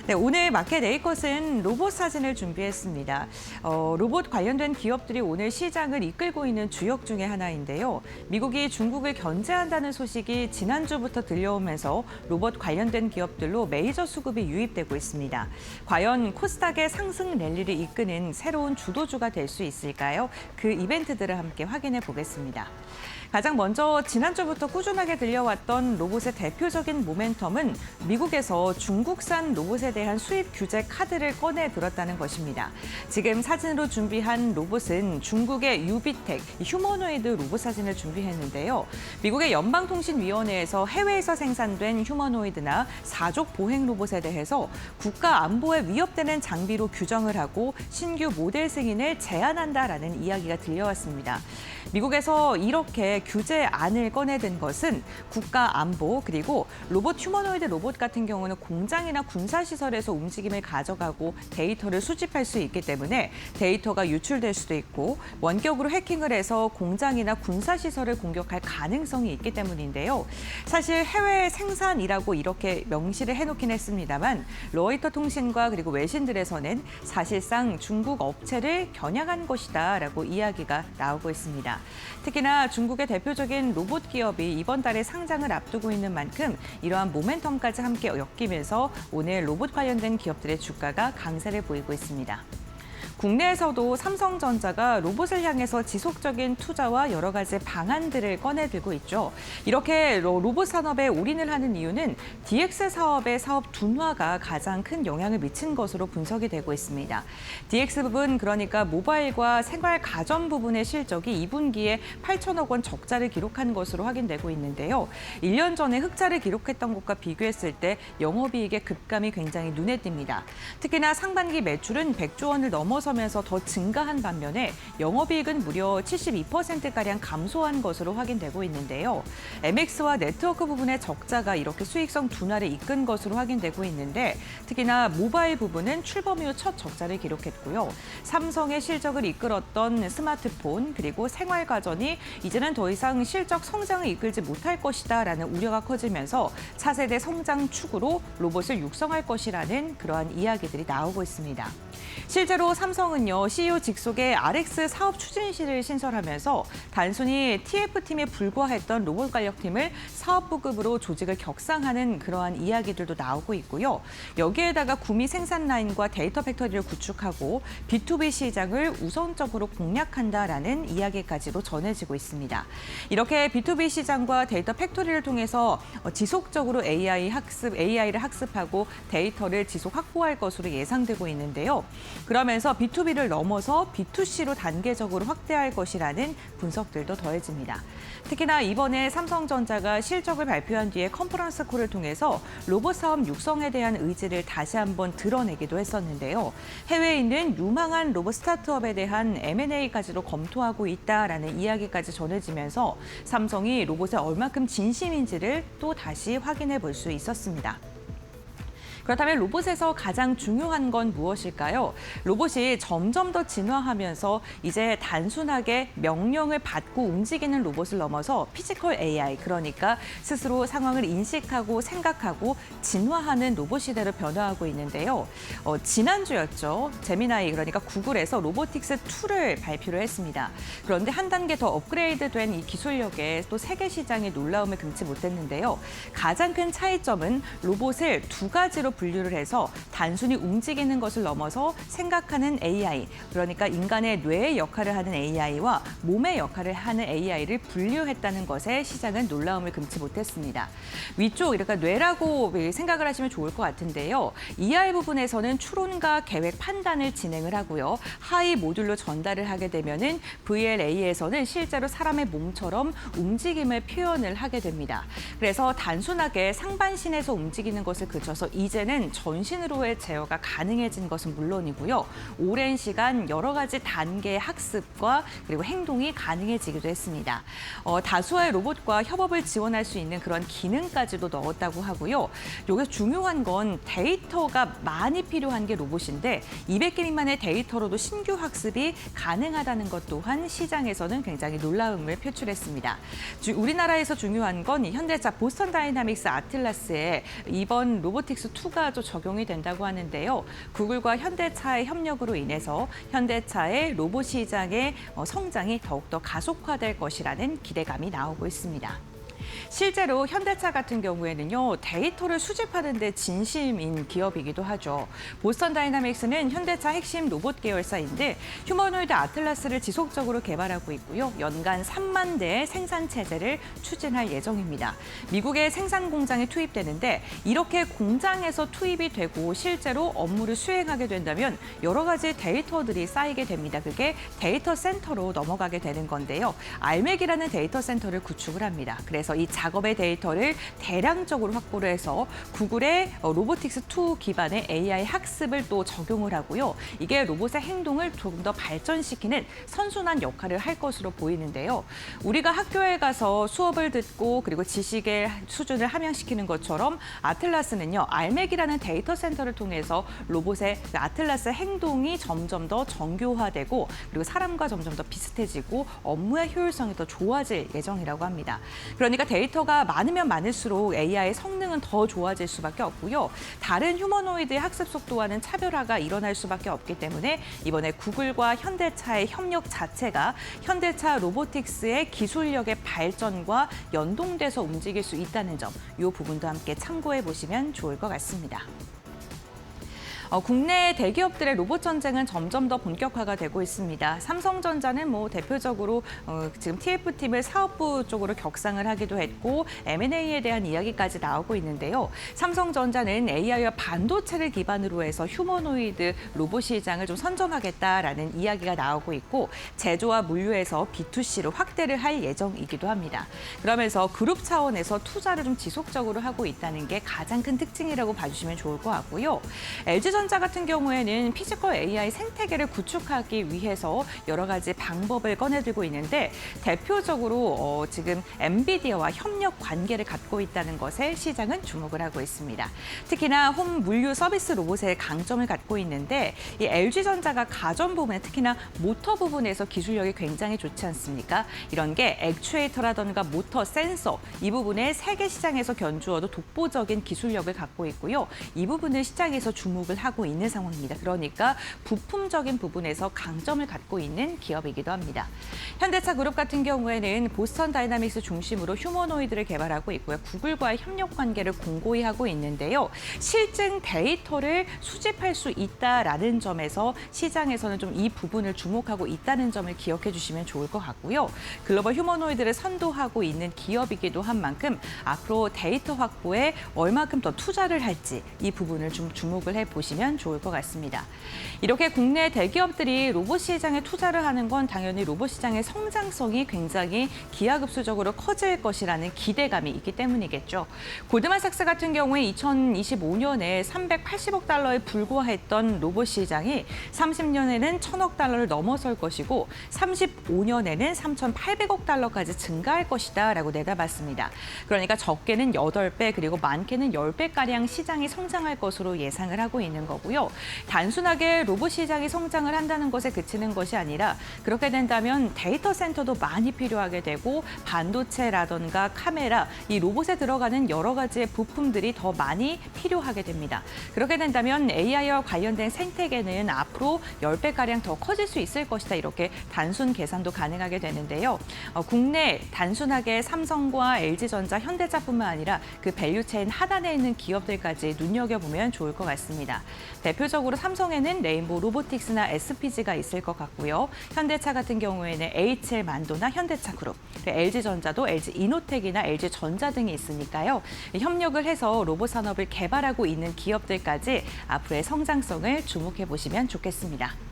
네, 오늘 마켓 에이컷은 로봇 사진을 준비했습니다. 로봇 관련된 기업들이 오늘 시장을 이끌고 있는 주역 중에 하나인데요. 미국이 중국을 견제한다는 소식이 지난주부터 들려오면서 로봇 관련된 기업들로 메이저 수급이 유입되고 있습니다. 과연 코스닥의 상승 랠리를 이끄는 새로운 주도주가 될 수 있을까요? 그 이벤트들을 함께 확인해 보겠습니다. 가장 먼저 지난주부터 꾸준하게 들려왔던 로봇의 대표적인 모멘텀은 미국에서 중국산 로봇에 대한 수입 규제 카드를 꺼내 들었다는 것입니다. 지금 사진으로 준비한 로봇은 중국의 유비텍 휴머노이드 로봇 사진을 준비했는데요. 미국의 연방통신위원회에서 해외에서 생산된 휴머노이드나 사족 보행 로봇에 대해서 국가 안보에 위협되는 장비로 규정을 하고 신규 모델 승인을 제한한다라는 이야기가 들려왔습니다. 미국에서 이렇게 규제안을 꺼내든 것은 국가 안보 그리고 로봇 휴머노이드 로봇 같은 경우는 공장이나 군사시설에서 움직임을 가져가고 데이터를 수집할 수 있기 때문에 데이터가 유출될 수도 있고 원격으로 해킹을 해서 공장이나 군사시설을 공격할 가능성이 있기 때문인데요. 사실 해외 생산이라고 이렇게 명시를 해놓긴 했습니다만 로이터 통신과 그리고 외신들에서는 사실상 중국 업체를 겨냥한 것이다라고 이야기가 나오고 있습니다. 특히나 중국의 대표적인 로봇 기업이 이번 달에 상장을 앞두고 있는 만큼 이러한 모멘텀까지 함께 엮이면서 오늘 로봇 관련된 기업들의 주가가 강세를 보이고 있습니다. 국내에서도 삼성전자가 로봇을 향해서 지속적인 투자와 여러 가지 방안들을 꺼내들고 있죠. 이렇게 로봇 산업에 올인을 하는 이유는 DX 사업의 사업 둔화가 가장 큰 영향을 미친 것으로 분석이 되고 있습니다. DX 부분, 그러니까 모바일과 생활 가전 부분의 실적이 2분기에 8천억 원 적자를 기록한 것으로 확인되고 있는데요. 1년 전에 흑자를 기록했던 것과 비교했을 때 영업이익의 급감이 굉장히 눈에 띕니다. 특히나 상반기 매출은 100조 원을 넘어서면서 더 증가한 반면에 영업이익은 무려 72%가량 감소한 것으로 확인되고 있는데요. MX와 네트워크 부분의 적자가 이렇게 수익성 둔화를 이끈 것으로 확인되고 있는데 특히나 모바일 부분은 출범 이후 첫 적자를 기록했고요. 삼성의 실적을 이끌었던 스마트폰 그리고 생활가전이 이제는 더 이상 실적 성장을 이끌지 못할 것이다라는 우려가 커지면서 차세대 성장 축으로 로봇을 육성할 것이라는 그러한 이야기들이 나오고 있습니다. 실제로 삼성은요, CEO 직속의 RX 사업 추진실을 신설하면서 단순히 TF팀에 불과했던 로봇 관련팀을 사업부급으로 조직을 격상하는 그러한 이야기들도 나오고 있고요. 여기에다가 구미 생산 라인과 데이터 팩토리를 구축하고 B2B 시장을 우선적으로 공략한다라는 이야기까지도 전해지고 있습니다. 이렇게 B2B 시장과 데이터 팩토리를 통해서 지속적으로 AI를 학습하고 데이터를 지속 확보할 것으로 예상되고 있는데요. 그러면서 B2B를 넘어서 B2C로 단계적으로 확대할 것이라는 분석들도 더해집니다. 특히나 이번에 삼성전자가 실적을 발표한 뒤에 컨퍼런스 콜을 통해서 로봇 사업 육성에 대한 의지를 다시 한번 드러내기도 했었는데요. 해외에 있는 유망한 로봇 스타트업에 대한 M&A까지도 검토하고 있다라는 이야기까지 전해지면서 삼성이 로봇에 얼마큼 진심인지를 또 다시 확인해 볼 수 있었습니다. 그렇다면 로봇에서 가장 중요한 건 무엇일까요? 로봇이 점점 더 진화하면서 이제 단순하게 명령을 받고 움직이는 로봇을 넘어서 피지컬 AI, 그러니까 스스로 상황을 인식하고 생각하고 진화하는 로봇 시대로 변화하고 있는데요. 지난주였죠. 제미나이, 그러니까 구글에서 로보틱스 2를 발표를 했습니다. 그런데 한 단계 더 업그레이드된 이 기술력에 또 세계 시장이 놀라움을 금치 못했는데요. 가장 큰 차이점은 로봇을 두 가지로 분류를 해서 단순히 움직이는 것을 넘어서 생각하는 AI, 그러니까 인간의 뇌의 역할을 하는 AI와 몸의 역할을 하는 AI를 분류했다는 것에 시장은 놀라움을 금치 못했습니다. 위쪽, 그러니까 뇌라고 생각을 하시면 좋을 것 같은데요. ER 부분에서는 추론과 계획 판단을 진행을 하고요. 하위 모듈로 전달을 하게 되면은 VLA에서는 실제로 사람의 몸처럼 움직임을 표현을 하게 됩니다. 그래서 단순하게 상반신에서 움직이는 것을 그쳐서 이제는 전신으로의 제어가 가능해진 것은 물론이고요. 오랜 시간 여러 가지 단계의 학습과 그리고 행동이 가능해지기도 했습니다. 다수의 로봇과 협업을 지원할 수 있는 그런 기능까지도 넣었다고 하고요. 여기서 중요한 건 데이터가 많이 필요한 게 로봇인데 200개 미만의 데이터로도 신규 학습이 가능하다는 것 또한 시장에서는 굉장히 놀라움을 표출했습니다. 우리나라에서 중요한 건 현대차 보스턴 다이나믹스 아틀라스에 이번 로보틱스 2가 기대가 또 적용이 된다고 하는데요. 구글과 현대차의 협력으로 인해서 현대차의 로봇 시장의 성장이 더욱더 가속화될 것이라는 기대감이 나오고 있습니다. 실제로 현대차 같은 경우에는요, 데이터를 수집하는 데 진심인 기업이기도 하죠. 보스턴 다이나믹스는 현대차 핵심 로봇 계열사인데 휴머노이드 아틀라스를 지속적으로 개발하고 있고요. 연간 3만 대의 생산 체제를 추진할 예정입니다. 미국의 생산 공장에 투입되는데 이렇게 공장에서 투입이 되고 실제로 업무를 수행하게 된다면 여러 가지 데이터들이 쌓이게 됩니다. 그게 데이터 센터로 넘어가게 되는 건데요. 알맥이라는 데이터 센터를 구축을 합니다. 그래서 이 작업의 데이터를 대량적으로 확보를 해서 구글의 로보틱스2 기반의 AI 학습을 또 적용을 하고요. 이게 로봇의 행동을 조금 더 발전시키는 선순환 역할을 할 것으로 보이는데요. 우리가 학교에 가서 수업을 듣고 그리고 지식의 수준을 함양시키는 것처럼 아틀라스는요. 알맥이라는 데이터 센터를 통해서 로봇의 아틀라스 행동이 점점 더 정교화되고 그리고 사람과 점점 더 비슷해지고 업무의 효율성이 더 좋아질 예정이라고 합니다. 그러니까 데이터가 많으면 많을수록 AI의 성능은 더 좋아질 수밖에 없고요. 다른 휴머노이드의 학습 속도와는 차별화가 일어날 수밖에 없기 때문에 이번에 구글과 현대차의 협력 자체가 현대차 로보틱스의 기술력의 발전과 연동돼서 움직일 수 있다는 점, 이 부분도 함께 참고해 보시면 좋을 것 같습니다. 국내 대기업들의 로봇 전쟁은 점점 더 본격화가 되고 있습니다. 삼성전자는 대표적으로 지금 TF팀을 사업부 쪽으로 격상을 하기도 했고 M&A에 대한 이야기까지 나오고 있는데요. 삼성전자는 AI와 반도체를 기반으로 해서 휴머노이드 로봇 시장을 좀 선점하겠다라는 이야기가 나오고 있고 제조와 물류에서 B2C로 확대를 할 예정이기도 합니다. 그러면서 그룹 차원에서 투자를 좀 지속적으로 하고 있다는 게 가장 큰 특징이라고 봐주시면 좋을 것 같고요. LG전자 같은 경우에는 피지컬 AI 생태계를 구축하기 위해서 여러 가지 방법을 꺼내들고 있는데 대표적으로 지금 엔비디아와 협력 관계를 갖고 있다는 것에 시장은 주목을 하고 있습니다. 특히나 홈 물류 서비스 로봇의 강점을 갖고 있는데 이 LG전자가 가전 부분에 특히나 모터 부분에서 기술력이 굉장히 좋지 않습니까? 이런 게 액추에이터라던가 모터, 센서 이 부분에 세계 시장에서 견주어도 독보적인 기술력을 갖고 있고요. 이 부분을 시장에서 주목을 하고 있는 상황입니다. 그러니까 부품적인 부분에서 강점을 갖고 있는 기업이기도 합니다. 현대차 그룹 같은 경우에는 보스턴 다이나믹스 중심으로 휴머노이드를 개발하고 있고요. 구글과의 협력 관계를 공고히 하고 있는데요. 실증 데이터를 수집할 수 있다라는 점에서 시장에서는 좀 이 부분을 주목하고 있다는 점을 기억해 주시면 좋을 것 같고요. 글로벌 휴머노이드를 선도하고 있는 기업이기도 한 만큼 앞으로 데이터 확보에 얼마큼 더 투자를 할지 이 부분을 좀 주목을 해보시면 좋을 것 같습니다. 이렇게 국내 대기업들이 로봇 시장에 투자를 하는 건 당연히 로봇 시장의 성장성이 굉장히 기하급수적으로 커질 것이라는 기대감이 있기 때문이겠죠. 골드만삭스 같은 경우에 2025년에 380억 달러에 불과했던 로봇 시장이 30년에는 1,000억 달러를 넘어설 것이고 35년에는 3,800억 달러까지 증가할 것이다라고 내다봤습니다. 그러니까 적게는 8배 그리고 많게는 10배가량 시장이 성장할 것으로 예상을 하고 있는 거고요. 단순하게 로봇 시장이 성장을 한다는 것에 그치는 것이 아니라 그렇게 된다면 데이터 센터도 많이 필요하게 되고 반도체라던가 카메라, 이 로봇에 들어가는 여러 가지의 부품들이 더 많이 필요하게 됩니다. 그렇게 된다면 AI와 관련된 생태계는 앞으로 10배가량 더 커질 수 있을 것이다. 이렇게 단순 계산도 가능하게 되는데요. 국내 단순하게 삼성과 LG전자, 현대차뿐만 아니라 그 밸류체인 하단에 있는 기업들까지 눈여겨보면 좋을 것 같습니다. 대표적으로 삼성에는 레인보우 로보틱스나 SPG가 있을 것 같고요. 현대차 같은 경우에는 HL 만도나 현대차 그룹, LG전자도 LG 이노텍이나 LG전자 등이 있으니까요. 협력을 해서 로봇 산업을 개발하고 있는 기업들까지 앞으로의 성장성을 주목해 보시면 좋겠습니다.